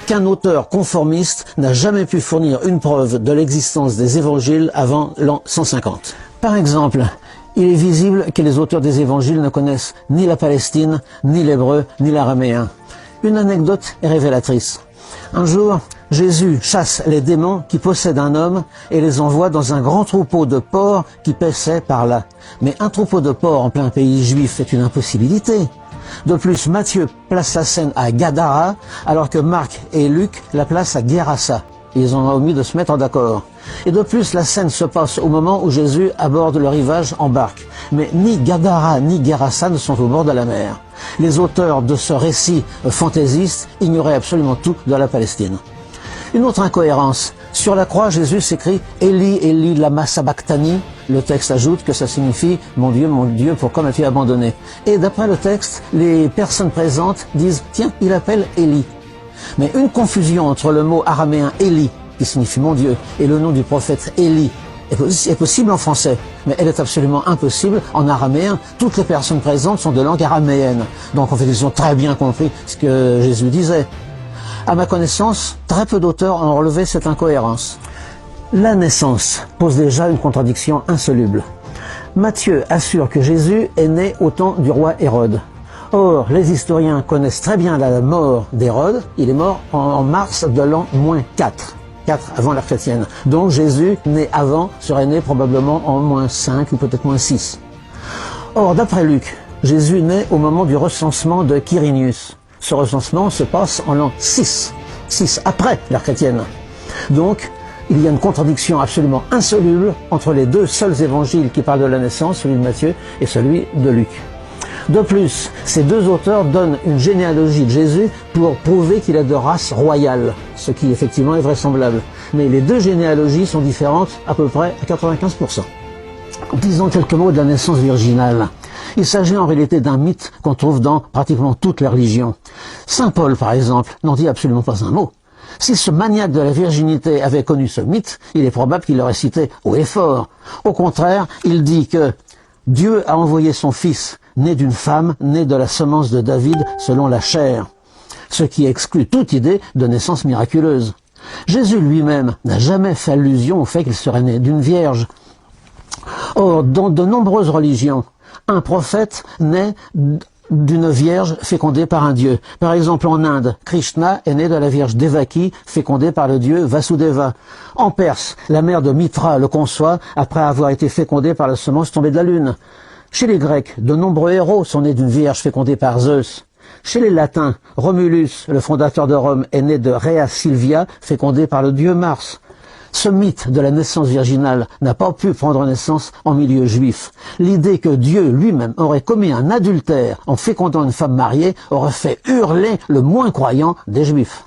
Aucun auteur conformiste n'a jamais pu fournir une preuve de l'existence des évangiles avant l'an 150. Par exemple, il est visible que les auteurs des évangiles ne connaissent ni la Palestine, ni l'hébreu, ni l'araméen. Une anecdote est révélatrice. Un jour, Jésus chasse les démons qui possèdent un homme et les envoie dans un grand troupeau de porcs qui paissaient par là. Mais un troupeau de porcs en plein pays juif est une impossibilité. De plus, Matthieu place la scène à Gadara, alors que Marc et Luc la placent à Gerasa. Ils ont omis de se mettre d'accord. Et de plus, la scène se passe au moment où Jésus aborde le rivage en barque. Mais ni Gadara ni Gerasa ne sont au bord de la mer. Les auteurs de ce récit fantaisiste ignoraient absolument tout de la Palestine. Une autre incohérence. Sur la croix, Jésus s'écrit « Eli, Eli, lama sabachthani ». Le texte ajoute que ça signifie « Mon Dieu, pourquoi m'as-tu abandonné ?» Et d'après le texte, les personnes présentes disent « Tiens, il appelle Eli ». Mais une confusion entre le mot araméen « Eli », qui signifie « Mon Dieu », et le nom du prophète Élie est possible en français, mais elle est absolument impossible en araméen. Toutes les personnes présentes sont de langue araméenne. Donc en fait, ils ont très bien compris ce que Jésus disait. À ma connaissance, très peu d'auteurs ont relevé cette incohérence. La naissance pose déjà une contradiction insoluble. Matthieu assure que Jésus est né au temps du roi Hérode. Or, les historiens connaissent très bien la mort d'Hérode. Il est mort en mars de l'an -4 avant l'ère chrétienne. Donc Jésus, né avant, serait né probablement en -5 ou peut-être -6. Or, d'après Luc, Jésus naît au moment du recensement de Quirinius. Ce recensement se passe en l'an 6 après l'ère chrétienne. Donc, il y a une contradiction absolument insoluble entre les deux seuls évangiles qui parlent de la naissance, celui de Matthieu et celui de Luc. De plus, ces deux auteurs donnent une généalogie de Jésus pour prouver qu'il est de race royale, ce qui effectivement est vraisemblable. Mais les deux généalogies sont différentes à peu près à 95%. Disons quelques mots de la naissance virginale. Il s'agit en réalité d'un mythe qu'on trouve dans pratiquement toutes les religions. Saint Paul, par exemple, n'en dit absolument pas un mot. Si ce maniaque de la virginité avait connu ce mythe, il est probable qu'il l'aurait cité haut et fort. Au contraire, il dit que Dieu a envoyé son fils, né d'une femme, né de la semence de David selon la chair, ce qui exclut toute idée de naissance miraculeuse. Jésus lui-même n'a jamais fait allusion au fait qu'il serait né d'une vierge. Or, dans de nombreuses religions, un prophète naît d'une vierge fécondée par un dieu. Par exemple, en Inde, Krishna est né de la vierge Devaki, fécondée par le dieu Vasudeva. En Perse, la mère de Mitra le conçoit après avoir été fécondée par la semence tombée de la lune. Chez les Grecs, de nombreux héros sont nés d'une vierge fécondée par Zeus. Chez les Latins, Romulus, le fondateur de Rome, est né de Rhea Silvia, fécondée par le dieu Mars. Ce mythe de la naissance virginale n'a pas pu prendre naissance en milieu juif. L'idée que Dieu lui-même aurait commis un adultère en fécondant une femme mariée aurait fait hurler le moins croyant des juifs.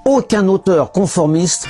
Aucun auteur conformiste